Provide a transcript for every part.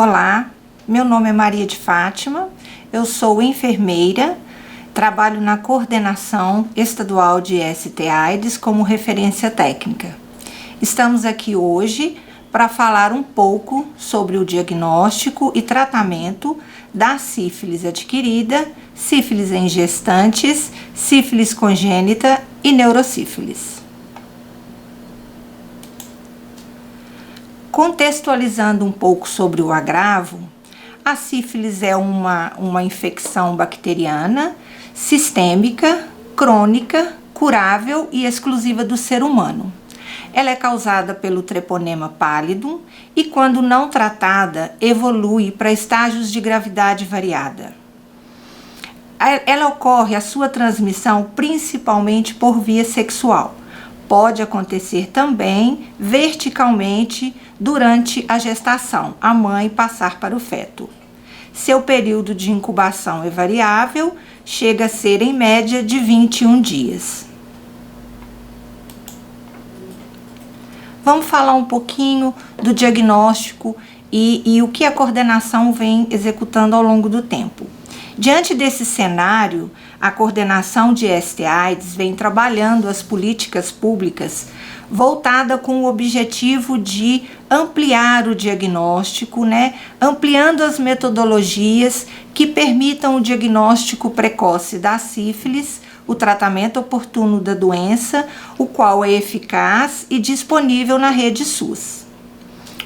Olá, meu nome é Maria de Fátima, eu sou enfermeira, trabalho na coordenação estadual de ST/AIDS como referência técnica. Estamos aqui hoje para falar um pouco sobre o diagnóstico e tratamento da sífilis adquirida, sífilis em gestantes, sífilis congênita e neurosífilis. Contextualizando um pouco sobre o agravo, a sífilis é uma infecção bacteriana, sistêmica, crônica, curável e exclusiva do ser humano. Ela é causada pelo treponema pallidum e, quando não tratada, evolui para estágios de gravidade variada. Ela ocorre, a sua transmissão, principalmente por via sexual. Pode acontecer também verticalmente durante a gestação, a mãe passar para o feto. Seu período de incubação é variável, chega a ser em média de 21 dias. Vamos falar um pouquinho do diagnóstico e o que a coordenação vem executando ao longo do tempo. Diante desse cenário, a coordenação de ST/AIDS vem trabalhando as políticas públicas voltada com o objetivo de ampliar o diagnóstico, ampliando as metodologias que permitam o diagnóstico precoce da sífilis, o tratamento oportuno da doença, o qual é eficaz e disponível na rede SUS.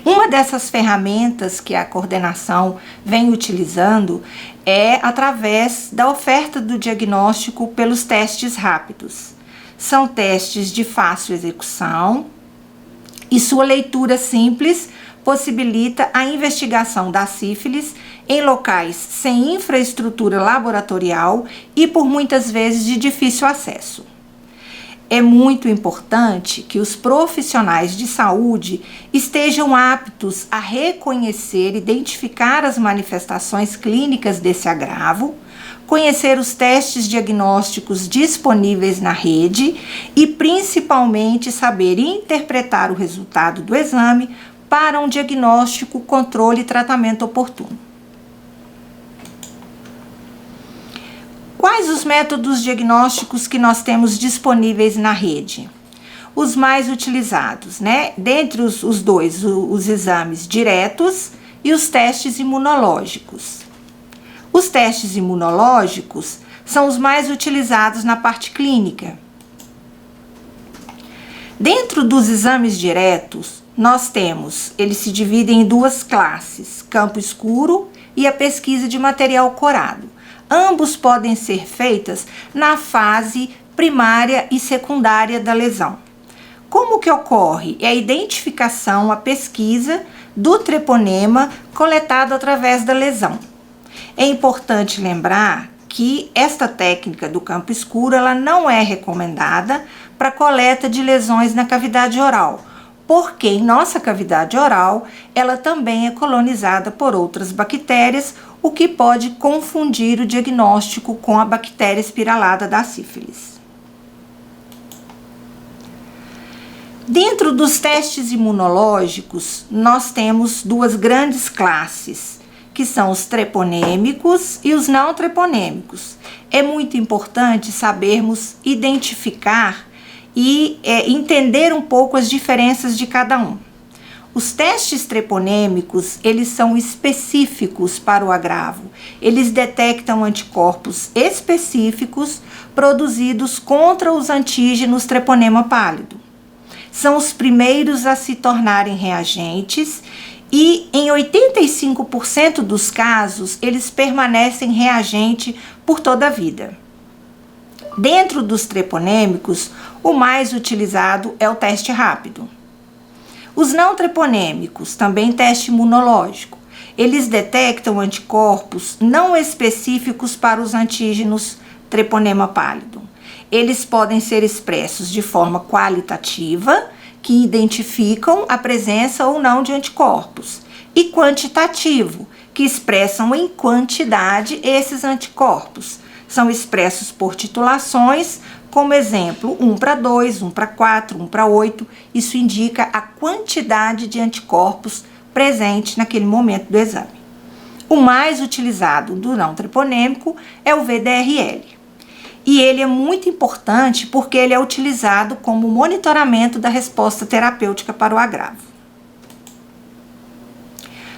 Uma dessas ferramentas que a coordenação vem utilizando é através da oferta do diagnóstico pelos testes rápidos. São testes de fácil execução e sua leitura simples possibilita a investigação da sífilis em locais sem infraestrutura laboratorial e por muitas vezes de difícil acesso. É muito importante que os profissionais de saúde estejam aptos a reconhecer e identificar as manifestações clínicas desse agravo, conhecer os testes diagnósticos disponíveis na rede e, principalmente, saber interpretar o resultado do exame para um diagnóstico, controle e tratamento oportuno. Quais os métodos diagnósticos que nós temos disponíveis na rede? Os mais utilizados, dentre os dois, os exames diretos e os testes imunológicos. Os testes imunológicos são os mais utilizados na parte clínica. Dentro dos exames diretos, eles se dividem em duas classes, campo escuro e a pesquisa de material corado. Ambos podem ser feitos na fase primária e secundária da lesão. Como que ocorre? É a identificação, a pesquisa do treponema coletado através da lesão. É importante lembrar que esta técnica do campo escuro ela não é recomendada para coleta de lesões na cavidade oral, porque em nossa cavidade oral ela também é colonizada por outras bactérias, o que pode confundir o diagnóstico com a bactéria espiralada da sífilis. Dentro dos testes imunológicos, nós temos duas grandes classes, que são os treponêmicos e os não treponêmicos. É muito importante sabermos identificar e entender um pouco as diferenças de cada um. Os testes treponêmicos, eles são específicos para o agravo. Eles detectam anticorpos específicos produzidos contra os antígenos treponema pálido. São os primeiros a se tornarem reagentes e em 85% dos casos, eles permanecem reagente por toda a vida. Dentro dos treponêmicos, o mais utilizado é o teste rápido. Os não treponêmicos, também teste imunológico, eles detectam anticorpos não específicos para os antígenos treponema pálido. Eles podem ser expressos de forma qualitativa, que identificam a presença ou não de anticorpos, e quantitativo, que expressam em quantidade esses anticorpos. São expressos por titulações, como exemplo, 1/2, 1/4, 1/8. Isso indica a quantidade de anticorpos presente naquele momento do exame. O mais utilizado do não treponêmico é o VDRL. E ele é muito importante porque ele é utilizado como monitoramento da resposta terapêutica para o agravo.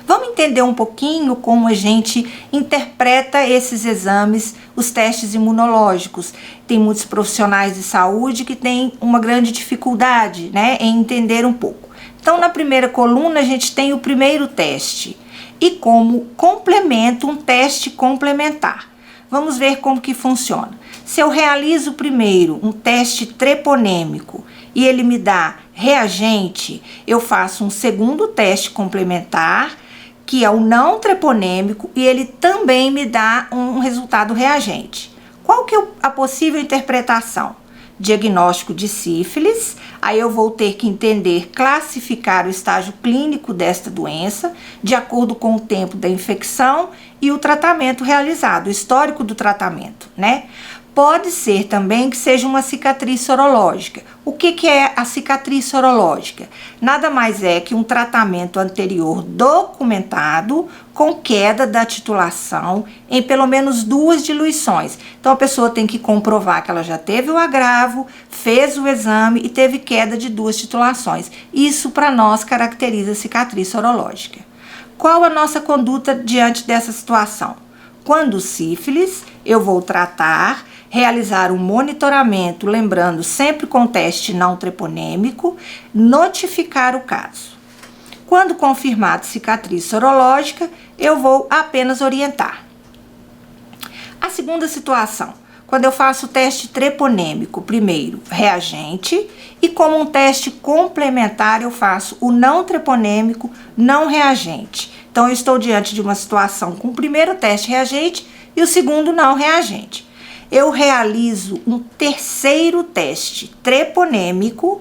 Vamos entender um pouquinho como a gente interpreta esses exames, os testes imunológicos. Tem muitos profissionais de saúde que têm uma grande dificuldade, né, em entender um pouco. Então, na primeira coluna, a gente tem o primeiro teste e como complemento, um teste complementar. Vamos ver como que funciona. Se eu realizo primeiro um teste treponêmico e ele me dá reagente, eu faço um segundo teste complementar, que é o não treponêmico, e ele também me dá um resultado reagente. Qual que é a possível interpretação? Diagnóstico de sífilis, aí eu vou ter que entender, classificar o estágio clínico desta doença, de acordo com o tempo da infecção e o tratamento realizado, o histórico do tratamento, né? Pode ser também que seja uma cicatriz sorológica. O que é a cicatriz sorológica? Nada mais é que um tratamento anterior documentado com queda da titulação em pelo menos 2 diluições. Então, a pessoa tem que comprovar que ela já teve o agravo, fez o exame e teve queda de 2 titulações. Isso, para nós, caracteriza cicatriz sorológica. Qual a nossa conduta diante dessa situação? Quando sífilis, eu vou tratar, realizar um monitoramento, lembrando sempre com teste não treponêmico, notificar o caso. Quando confirmado cicatriz sorológica, eu vou apenas orientar. A segunda situação, quando eu faço o teste treponêmico, primeiro reagente, e como um teste complementar eu faço o não treponêmico, não reagente. Então, eu estou diante de uma situação com o primeiro teste reagente e o segundo não reagente. Eu realizo um terceiro teste treponêmico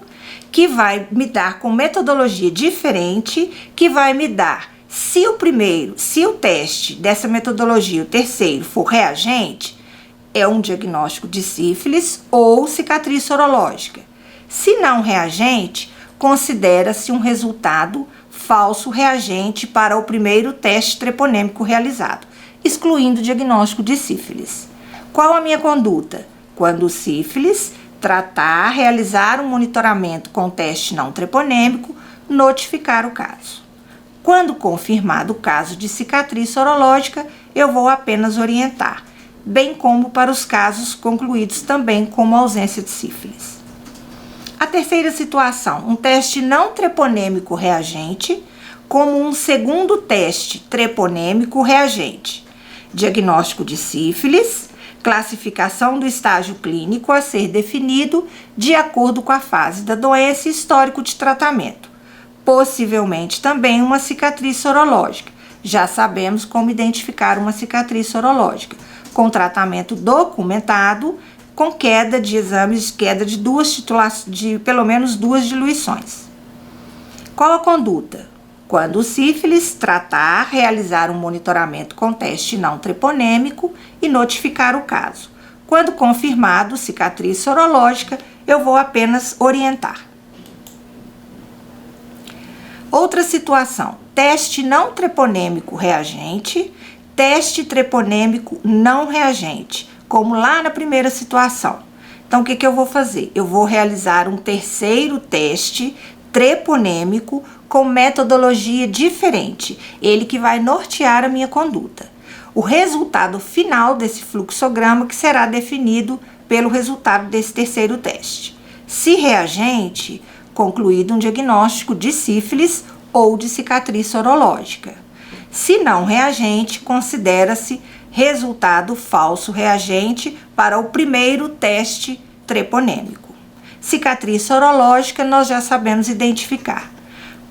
que vai me dar com metodologia diferente, que vai me dar, se o teste dessa metodologia, o terceiro, for reagente, é um diagnóstico de sífilis ou cicatriz sorológica. Se não reagente, considera-se um resultado falso reagente para o primeiro teste treponêmico realizado, excluindo o diagnóstico de sífilis. Qual a minha conduta? Quando sífilis, tratar, realizar um monitoramento com teste não treponêmico, notificar o caso. Quando confirmado o caso de cicatriz sorológica, eu vou apenas orientar, bem como para os casos concluídos também como ausência de sífilis. A terceira situação, um teste não treponêmico reagente, como um segundo teste treponêmico reagente. Diagnóstico de sífilis, classificação do estágio clínico a ser definido de acordo com a fase da doença e histórico de tratamento. Possivelmente também uma cicatriz sorológica. Já sabemos como identificar uma cicatriz sorológica, com tratamento documentado, com queda de exames, queda de pelo menos 2 diluições. Qual a conduta? Quando o sífilis, tratar, realizar um monitoramento com teste não treponêmico e notificar o caso. Quando confirmado cicatriz sorológica, eu vou apenas orientar. Outra situação, teste não treponêmico reagente, teste treponêmico não reagente, como lá na primeira situação. Então, o que eu vou fazer? Eu vou realizar um terceiro teste treponêmico com metodologia diferente, ele que vai nortear a minha conduta. O resultado final desse fluxograma que será definido pelo resultado desse terceiro teste. Se reagente, concluído um diagnóstico de sífilis ou de cicatriz sorológica. Se não reagente, considera-se resultado falso reagente para o primeiro teste treponêmico. Cicatriz sorológica, nós já sabemos identificar.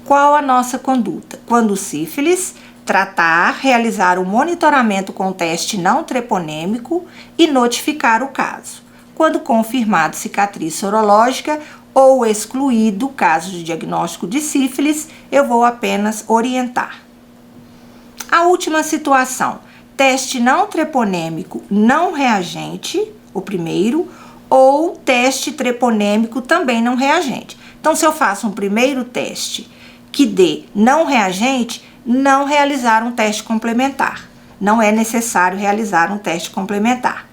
Qual a nossa conduta? Quando sífilis, tratar, realizar o monitoramento com teste não treponêmico e notificar o caso. Quando confirmado cicatriz sorológica ou excluído o caso de diagnóstico de sífilis, eu vou apenas orientar. A última situação, teste não treponêmico não reagente, o primeiro, ou teste treponêmico também não reagente. Então, se eu faço um primeiro teste que dê não reagente, não realizar um teste complementar. Não é necessário realizar um teste complementar.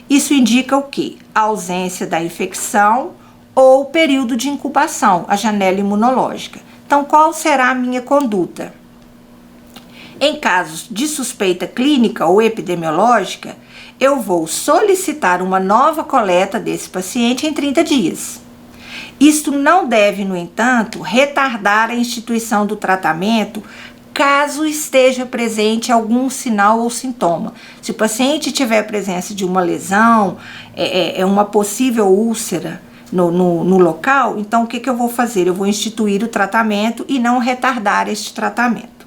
Isso indica o quê? A ausência da infecção ou período de incubação, a janela imunológica. Então, qual será a minha conduta? Em casos de suspeita clínica ou epidemiológica, eu vou solicitar uma nova coleta desse paciente em 30 dias. Isto não deve, no entanto, retardar a instituição do tratamento caso esteja presente algum sinal ou sintoma. Se o paciente tiver presença de uma lesão, uma possível úlcera no local, então o que eu vou fazer? Eu vou instituir o tratamento e não retardar este tratamento.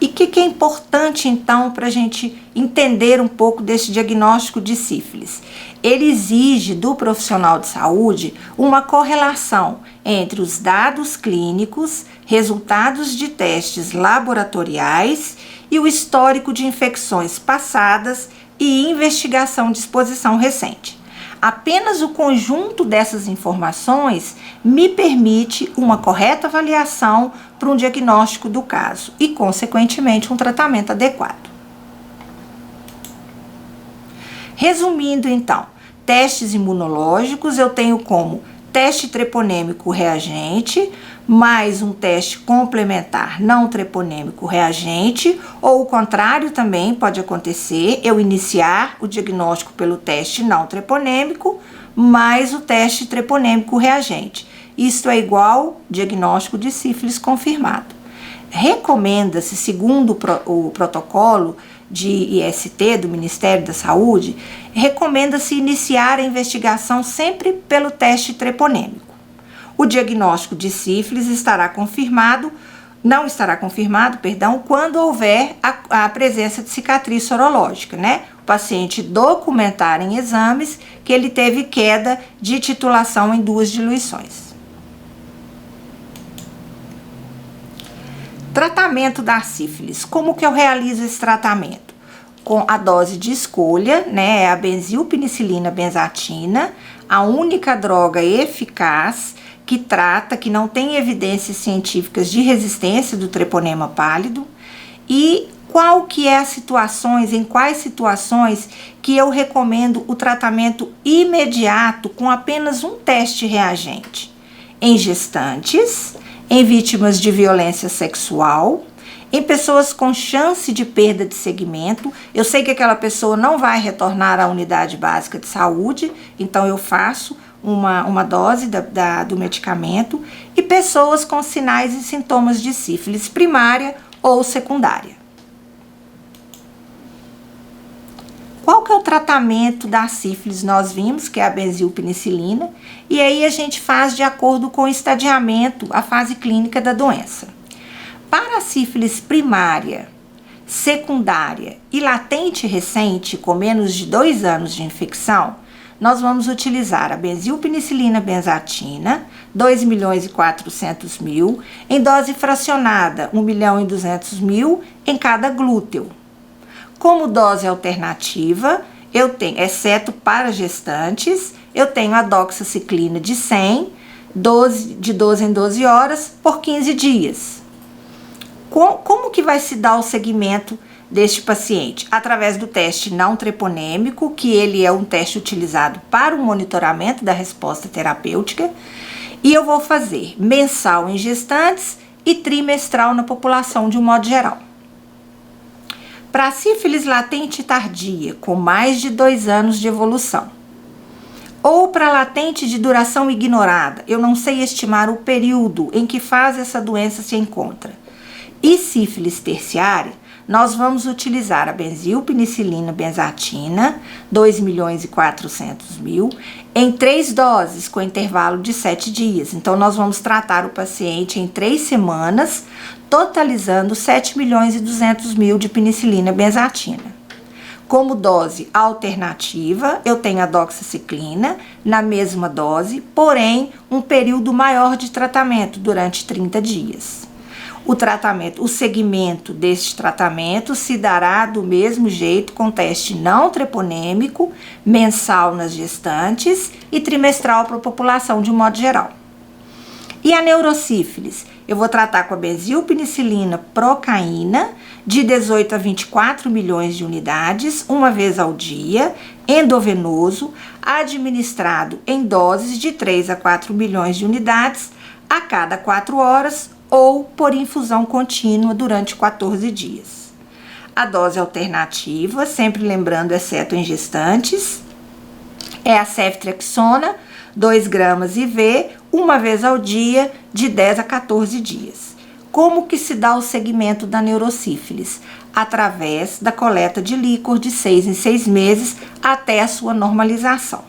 E o que é importante, então, para a gente entender um pouco desse diagnóstico de sífilis? Ele exige do profissional de saúde uma correlação entre os dados clínicos, resultados de testes laboratoriais e o histórico de infecções passadas e investigação de exposição recente. Apenas o conjunto dessas informações me permite uma correta avaliação para um diagnóstico do caso e, consequentemente, um tratamento adequado. Resumindo, então, testes imunológicos eu tenho como teste treponêmico reagente, mais um teste complementar não treponêmico reagente, ou o contrário também pode acontecer, eu iniciar o diagnóstico pelo teste não treponêmico, mais o teste treponêmico reagente. Isto é igual diagnóstico de sífilis confirmado. Recomenda-se, segundo o protocolo de IST do Ministério da Saúde, recomenda-se iniciar a investigação sempre pelo teste treponêmico. O diagnóstico de sífilis não estará confirmado, quando houver a presença de cicatriz sorológica, né? O paciente documentar em exames que ele teve queda de titulação em 2 diluições. Tratamento da sífilis. Como que eu realizo esse tratamento? Com a dose de escolha, né? É a benzilpenicilina benzatina, a única droga eficaz que não tem evidências científicas de resistência do treponema pálido. E em quais situações que eu recomendo o tratamento imediato com apenas um teste reagente? Em gestantes, em vítimas de violência sexual, em pessoas com chance de perda de segmento. Eu sei que aquela pessoa não vai retornar à unidade básica de saúde, então eu faço uma dose do medicamento, e pessoas com sinais e sintomas de sífilis primária ou secundária. Qual que é o tratamento da sífilis? Nós vimos que é a benzilpenicilina, e aí a gente faz de acordo com o estadiamento, a fase clínica da doença. Para a sífilis primária, secundária e latente recente, com menos de 2 anos de infecção, nós vamos utilizar a benzilpenicilina benzatina, 2.400.000, em dose fracionada, 1.200.000 em cada glúteo. Como dose alternativa, eu tenho, exceto para gestantes, eu tenho a doxaciclina de 100, de 12 em 12 horas, por 15 dias. Como que vai se dar o segmento deste paciente? Através do teste não treponêmico, que ele é um teste utilizado para o monitoramento da resposta terapêutica, e eu vou fazer mensal em gestantes e trimestral na população de um modo geral. Para a sífilis latente tardia, com mais de 2 anos de evolução, ou para latente de duração ignorada, eu não sei estimar o período em que fase essa doença se encontra, e sífilis terciária, nós vamos utilizar a benzilpenicilina benzatina, 2.400.000, em 3 doses, com intervalo de 7 dias. Então, nós vamos tratar o paciente em 3 semanas, totalizando 7.200.000 de penicilina benzatina. Como dose alternativa, eu tenho a doxaciclina na mesma dose, porém, um período maior de tratamento, durante 30 dias. O segmento deste tratamento se dará do mesmo jeito com teste não treponêmico, mensal nas gestantes e trimestral para a população de um modo geral. E a neurosífilis? Eu vou tratar com a benzilpenicilina procaína, de 18 a 24 milhões de unidades, uma vez ao dia, endovenoso, administrado em doses de 3 a 4 milhões de unidades a cada 4 horas ou por infusão contínua durante 14 dias. A dose alternativa, sempre lembrando, exceto em gestantes, é a ceftriaxona, 2 gramas IV, uma vez ao dia, de 10 a 14 dias. Como que se dá o segmento da neurosífilis? Através da coleta de líquor de 6 em 6 meses até a sua normalização.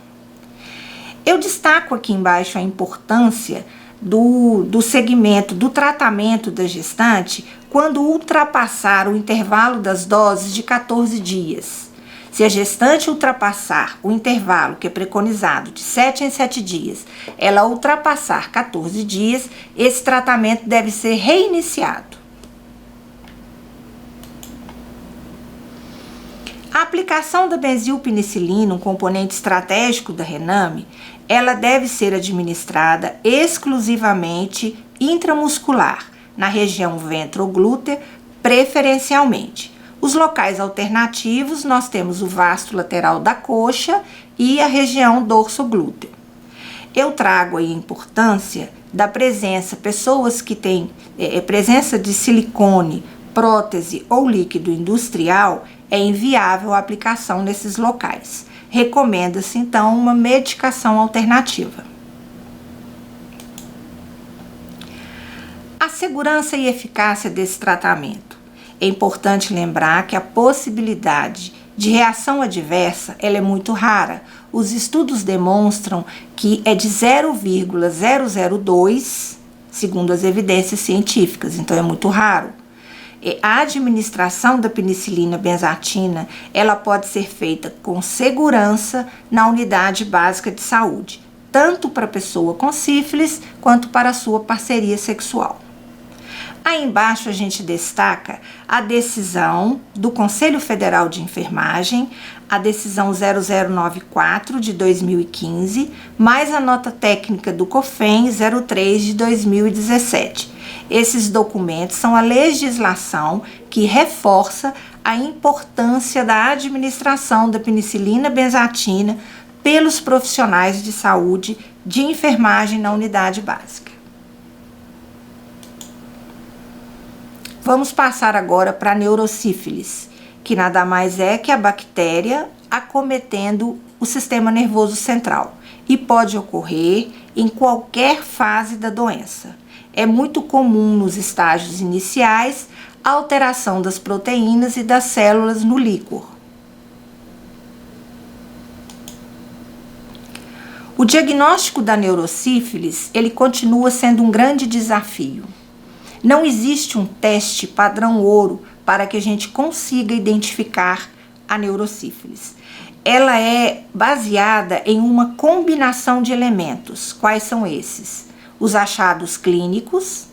Eu destaco aqui embaixo a importância do segmento, do tratamento da gestante quando ultrapassar o intervalo das doses de 14 dias. Se a gestante ultrapassar o intervalo que é preconizado de 7 em 7 dias, ela ultrapassar 14 dias, esse tratamento deve ser reiniciado. A aplicação da benzilpenicilina, um componente estratégico da Rename, ela deve ser administrada exclusivamente intramuscular, na região ventroglútea, preferencialmente. Os locais alternativos, nós temos o vasto lateral da coxa e a região dorsoglúteo. Eu trago aí a importância da presença, pessoas que têm presença de silicone, prótese ou líquido industrial, é inviável a aplicação nesses locais. Recomenda-se, então, uma medicação alternativa. A segurança e eficácia desse tratamento. É importante lembrar que a possibilidade de reação adversa ela é muito rara. Os estudos demonstram que é de 0,002, segundo as evidências científicas, então é muito raro. A administração da penicilina benzatina, ela pode ser feita com segurança na unidade básica de saúde, tanto para a pessoa com sífilis quanto para a sua parceria sexual. Aí embaixo a gente destaca a decisão do Conselho Federal de Enfermagem, a decisão 0094 de 2015, mais a nota técnica do COFEN 03 de 2017. Esses documentos são a legislação que reforça a importância da administração da penicilina benzatina pelos profissionais de saúde de enfermagem na unidade básica. Vamos passar agora para a neurosífilis, que nada mais é que a bactéria acometendo o sistema nervoso central e pode ocorrer em qualquer fase da doença. É muito comum nos estágios iniciais a alteração das proteínas e das células no líquor. O diagnóstico da neurosífilis, ele continua sendo um grande desafio. Não existe um teste padrão ouro para que a gente consiga identificar a neurosífilis. Ela é baseada em uma combinação de elementos. Quais são esses? Os achados clínicos,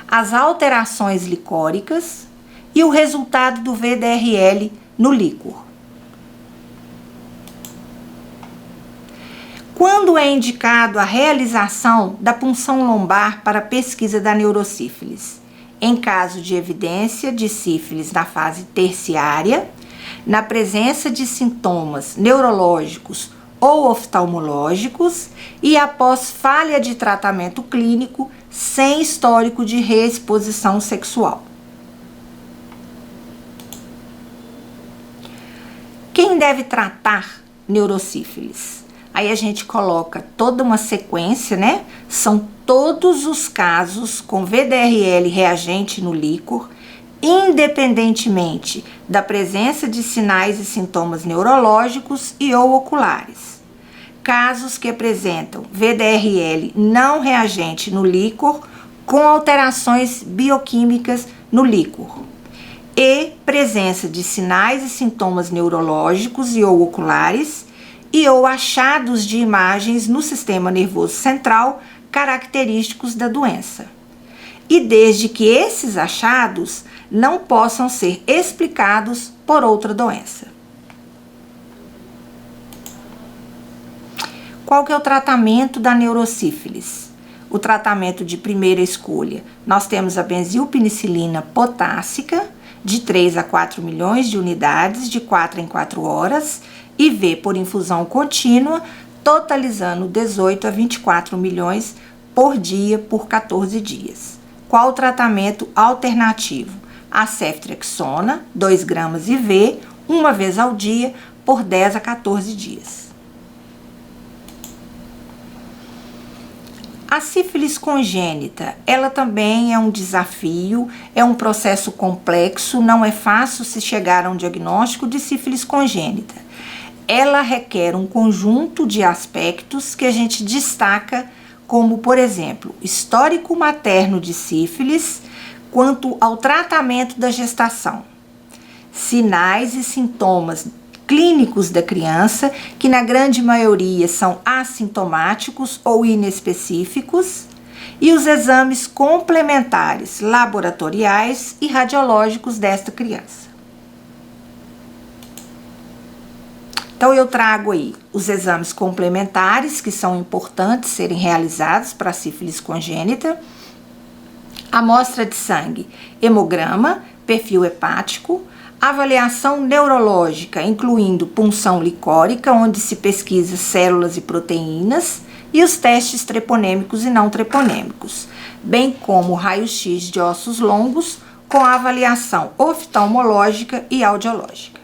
as alterações licóricas e o resultado do VDRL no líquor. Quando é indicado a realização da punção lombar para pesquisa da neurosífilis? Em caso de evidência de sífilis na fase terciária, na presença de sintomas neurológicos ou oftalmológicos e após falha de tratamento clínico sem histórico de reexposição sexual. Quem deve tratar neurosífilis? Aí a gente coloca toda uma sequência, né? São todos os casos com VDRL reagente no líquor, independentemente da presença de sinais e sintomas neurológicos e ou oculares. Casos que apresentam VDRL não reagente no líquor com alterações bioquímicas no líquor e presença de sinais e sintomas neurológicos e ou oculares e ou achados de imagens no sistema nervoso central característicos da doença. e desde que esses achados não possam ser explicados por outra doença. Qual que é o tratamento da neurosífilis? O tratamento de primeira escolha, nós temos a benzilpenicilina potássica, de 3 a 4 milhões de unidades, de 4 em 4 horas, IV por infusão contínua, totalizando 18 a 24 milhões por dia por 14 dias. Qual o tratamento alternativo? A ceftriaxona, 2 gramas IV, uma vez ao dia, por 10 a 14 dias. A sífilis congênita, ela também é um desafio, é um processo complexo, não é fácil se chegar a um diagnóstico de sífilis congênita. Ela requer um conjunto de aspectos que a gente destaca, como, por exemplo, histórico materno de sífilis, quanto ao tratamento da gestação, sinais e sintomas clínicos da criança, que na grande maioria são assintomáticos ou inespecíficos, e os exames complementares laboratoriais e radiológicos desta criança. Então, eu trago aí os exames complementares, que são importantes serem realizados para a sífilis congênita, amostra de sangue, hemograma, perfil hepático, avaliação neurológica, incluindo punção licórica, onde se pesquisa células e proteínas, e os testes treponêmicos e não treponêmicos, bem como raio-x de ossos longos, com a avaliação oftalmológica e audiológica.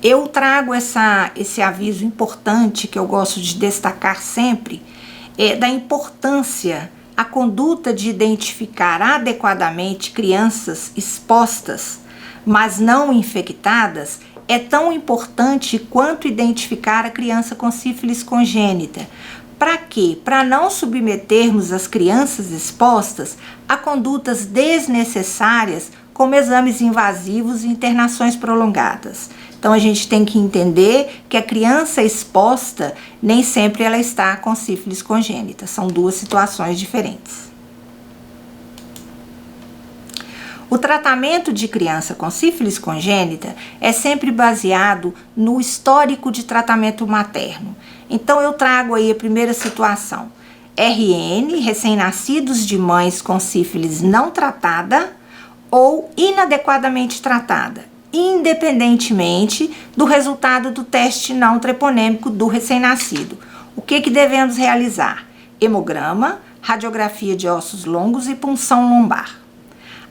Eu trago esse aviso importante que eu gosto de destacar sempre, da importância a conduta de identificar adequadamente crianças expostas, mas não infectadas, é tão importante quanto identificar a criança com sífilis congênita. Para quê? Para não submetermos as crianças expostas a condutas desnecessárias, como exames invasivos e internações prolongadas. Então, a gente tem que entender que a criança exposta, nem sempre ela está com sífilis congênita. São duas situações diferentes. O tratamento de criança com sífilis congênita é sempre baseado no histórico de tratamento materno. Então, eu trago aí a primeira situação. RN, recém-nascidos de mães com sífilis não tratada ou inadequadamente tratada, independentemente do resultado do teste não treponêmico do recém-nascido. O que devemos realizar? Hemograma, radiografia de ossos longos e punção lombar.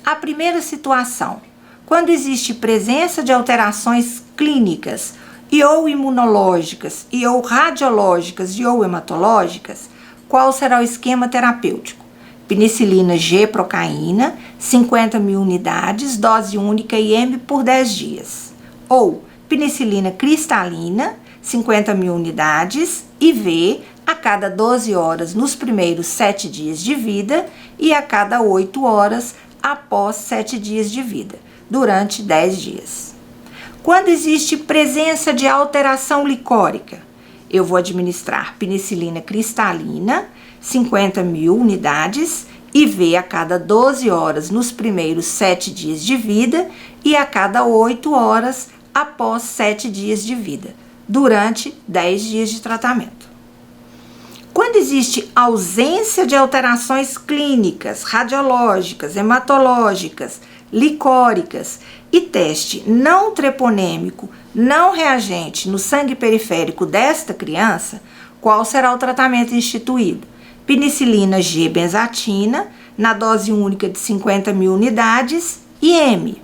A primeira situação, quando existe presença de alterações clínicas e ou imunológicas e ou radiológicas e ou hematológicas, qual será o esquema terapêutico? Penicilina G-procaína, 50 mil unidades, dose única IM por 10 dias. Ou penicilina cristalina, 50 mil unidades, IV, a cada 12 horas nos primeiros 7 dias de vida e a cada 8 horas após 7 dias de vida, durante 10 dias. Quando existe presença de alteração licórica, eu vou administrar penicilina cristalina, 50 mil unidades, IV a cada 12 horas nos primeiros 7 dias de vida e a cada 8 horas após 7 dias de vida, durante 10 dias de tratamento. Quando existe ausência de alterações clínicas, radiológicas, hematológicas, licóricas e teste não treponêmico, não reagente no sangue periférico desta criança, qual será o tratamento instituído? Penicilina G-benzatina, na dose única de 50 mil unidades, IM.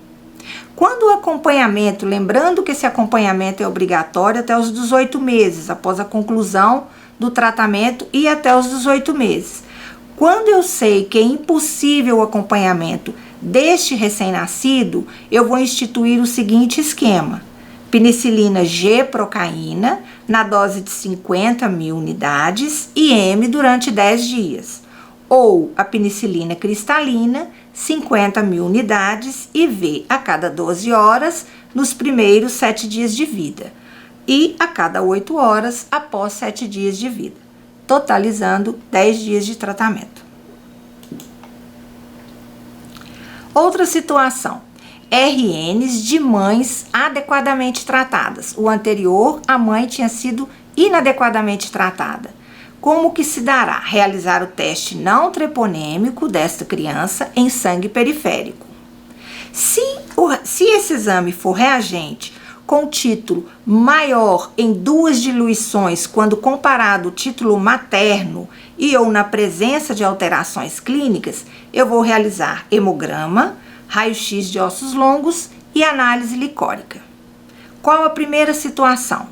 Quando o acompanhamento, lembrando que esse acompanhamento é obrigatório até os 18 meses, após a conclusão do tratamento e até os 18 meses. Quando eu sei que é impossível o acompanhamento deste recém-nascido, eu vou instituir o seguinte esquema: penicilina G-procaína, na dose de 50 mil unidades, IM durante 10 dias. Ou a penicilina cristalina, 50 mil unidades, IV a cada 12 horas nos primeiros 7 dias de vida. E a cada 8 horas após 7 dias de vida. totalizando 10 dias de tratamento. Outra situação, RNs de mães adequadamente tratadas. O anterior, a mãe tinha sido inadequadamente tratada. Como que se dará? Realizar o teste não treponêmico desta criança em sangue periférico. Se esse exame for reagente com título maior em 2 diluições quando comparado ao título materno e ou na presença de alterações clínicas, eu vou realizar hemograma, raio-x de ossos longos e análise licórica. Qual a primeira situação?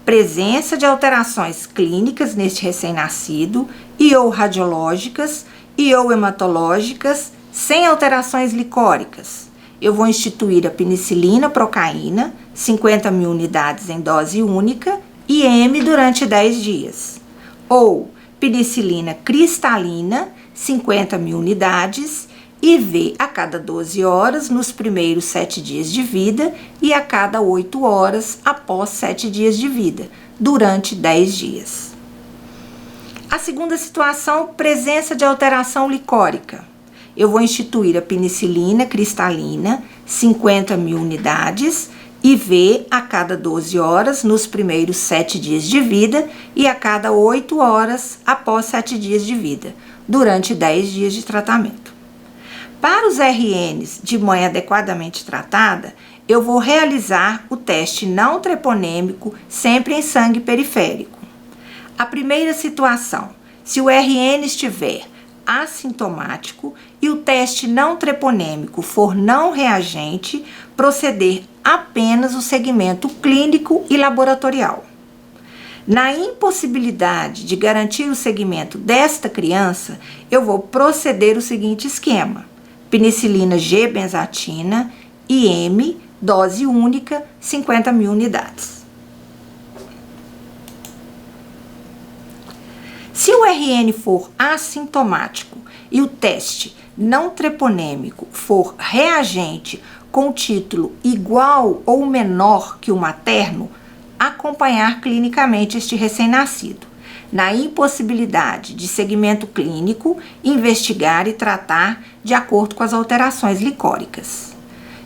Presença de alterações clínicas neste recém-nascido e ou radiológicas e ou hematológicas sem alterações licóricas. Eu vou instituir a penicilina procaína, 50 mil unidades em dose única, e IM durante 10 dias. Ou penicilina cristalina, 50 mil unidades, IV a cada 12 horas nos primeiros 7 dias de vida e a cada 8 horas após 7 dias de vida, durante 10 dias. A segunda situação, presença de alteração licórica. Eu vou instituir a penicilina cristalina, 50 mil unidades, IV a cada 12 horas nos primeiros 7 dias de vida e a cada 8 horas após 7 dias de vida, durante 10 dias de tratamento. Para os RNs de mãe adequadamente tratada, eu vou realizar o teste não treponêmico sempre em sangue periférico. A primeira situação, se o RN estiver assintomático e o teste não treponêmico for não reagente, proceder apenas o segmento clínico e laboratorial. Na impossibilidade de garantir o segmento desta criança, eu vou proceder o seguinte esquema: penicilina G-benzatina, IM, dose única, 50 mil unidades. Se o RN for assintomático e o teste não treponêmico for reagente com título igual ou menor que o materno, acompanhar clinicamente este recém-nascido. Na impossibilidade de segmento clínico, investigar e tratar de acordo com as alterações licóricas.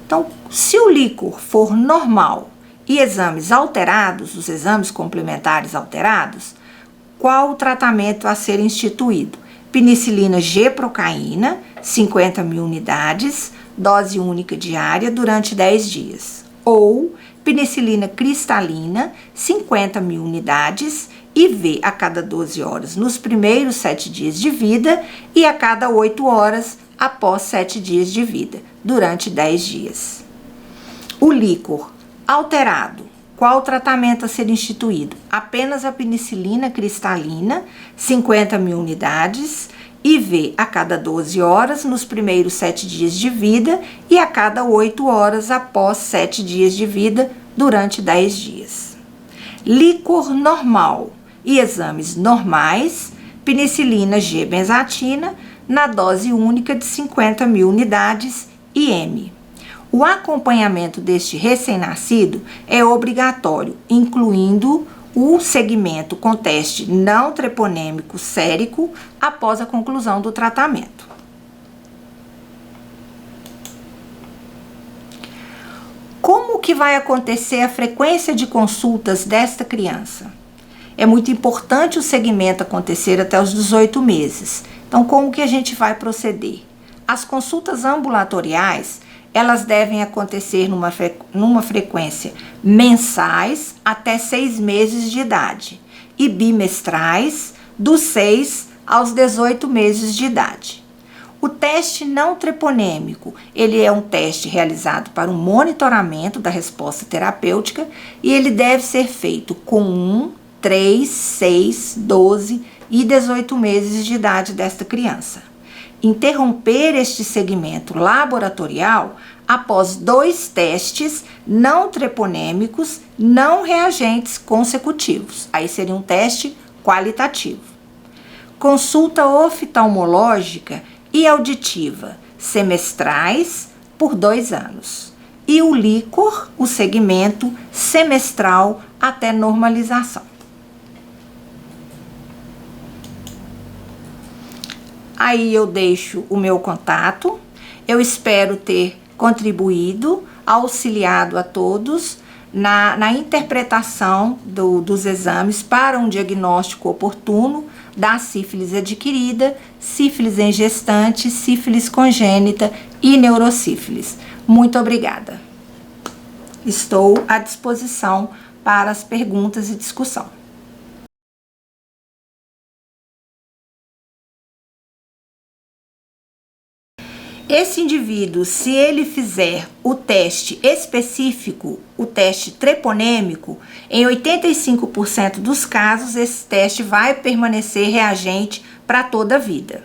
Então, se o líquor for normal e exames alterados, os exames complementares alterados, qual o tratamento a ser instituído? Penicilina G-procaína, 50 mil unidades, dose única diária durante 10 dias. Ou penicilina cristalina, 50 mil unidades, IV a cada 12 horas nos primeiros 7 dias de vida e a cada 8 horas após 7 dias de vida, durante 10 dias. O líquor alterado. Qual o tratamento a ser instituído? Apenas a penicilina cristalina, 50 mil unidades, IV a cada 12 horas nos primeiros 7 dias de vida e a cada 8 horas após 7 dias de vida, durante 10 dias. Líquor normal e exames normais, penicilina G-benzatina, na dose única de 50 mil unidades, IM. O acompanhamento deste recém-nascido é obrigatório, incluindo o segmento com teste não treponêmico sérico após a conclusão do tratamento. Como que vai acontecer a frequência de consultas desta criança? É muito importante o segmento acontecer até os 18 meses. Então, como que a gente vai proceder? As consultas ambulatoriais, elas devem acontecer numa frequência mensais até 6 meses de idade e bimestrais dos 6 aos 18 meses de idade. O teste não treponêmico, ele é um teste realizado para um monitoramento da resposta terapêutica e ele deve ser feito com 1, 3, 6, 12 e 18 meses de idade desta criança. Interromper este segmento laboratorial após 2 testes não treponêmicos não reagentes consecutivos. Aí seria um teste qualitativo. Consulta oftalmológica e auditiva semestrais por 2 anos. E o líquor, o segmento, 1 semestre, semestral até normalização. Aí eu deixo o meu contato. Eu espero ter contribuído, auxiliado a todos na interpretação dos exames para um diagnóstico oportuno da sífilis adquirida, sífilis em gestante, sífilis congênita e neurosífilis. Muito obrigada. Estou à disposição para as perguntas e discussão. Esse indivíduo, se ele fizer o teste específico, o teste treponêmico, em 85% dos casos, esse teste vai permanecer reagente para toda a vida.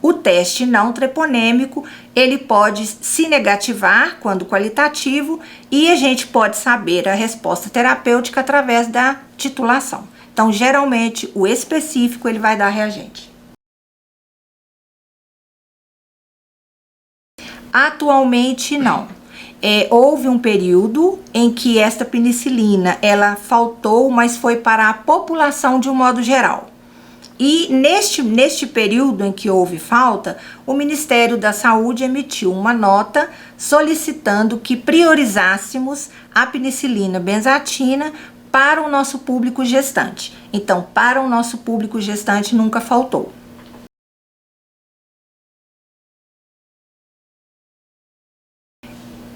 O teste não treponêmico, ele pode se negativar quando qualitativo e a gente pode saber a resposta terapêutica através da titulação. Então, geralmente, o específico, ele vai dar reagente. Atualmente não. Houve um período em que esta penicilina ela faltou, mas foi para a população de um modo geral. E neste período em que houve falta, o Ministério da Saúde emitiu uma nota solicitando que priorizássemos a penicilina benzatina para o nosso público gestante. Então, para o nosso público gestante nunca faltou.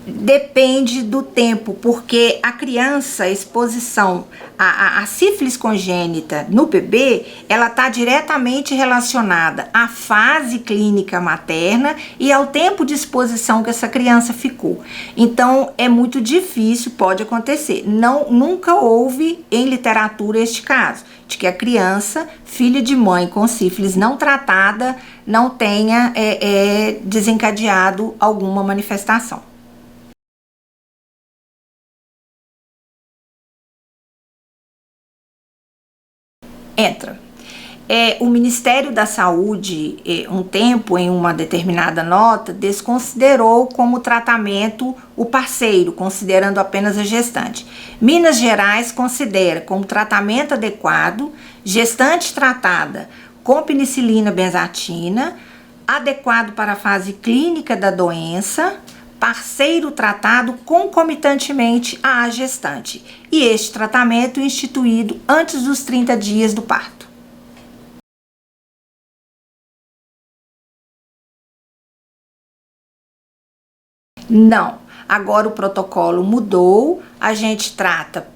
Depende do tempo, porque a criança, a exposição à sífilis congênita no bebê, ela está diretamente relacionada à fase clínica materna e ao tempo de exposição que essa criança ficou. Então, é muito difícil, pode acontecer. Nunca houve em literatura este caso, de que a criança, filha de mãe com sífilis não tratada, não tenha desencadeado alguma manifestação. Entra. O Ministério da Saúde, um tempo, em uma determinada nota, desconsiderou como tratamento o parceiro, considerando apenas a gestante. Minas Gerais considera como tratamento adequado gestante tratada com penicilina benzatina, adequado para a fase clínica da doença, parceiro tratado concomitantemente à gestante, e este tratamento instituído antes dos 30 dias do parto. Não, agora o protocolo mudou, a gente trata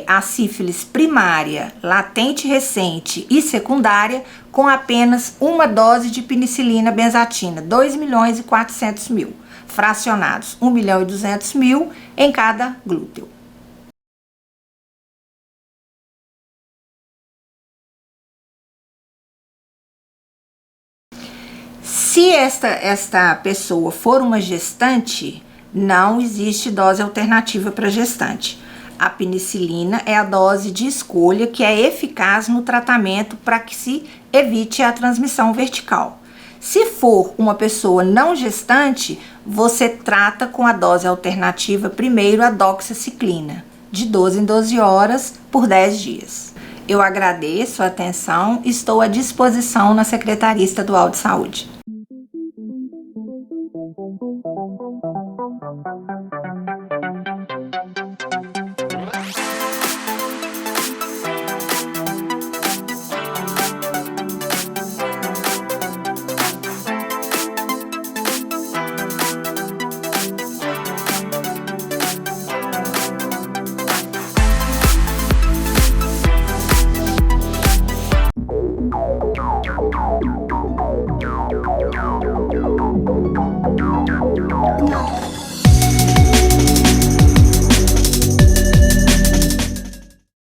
a sífilis primária, latente recente e secundária com apenas uma dose de penicilina benzatina, 2.400.000. Fracionados 1.200.000 em cada glúteo. Se esta pessoa for uma gestante, não existe dose alternativa para gestante. A penicilina é a dose de escolha que é eficaz no tratamento para que se evite a transmissão vertical. Se for uma pessoa não gestante, você trata com a dose alternativa primeiro a doxiciclina, de 12 em 12 horas por 10 dias. Eu agradeço a atenção e estou à disposição na Secretaria Estadual de Saúde.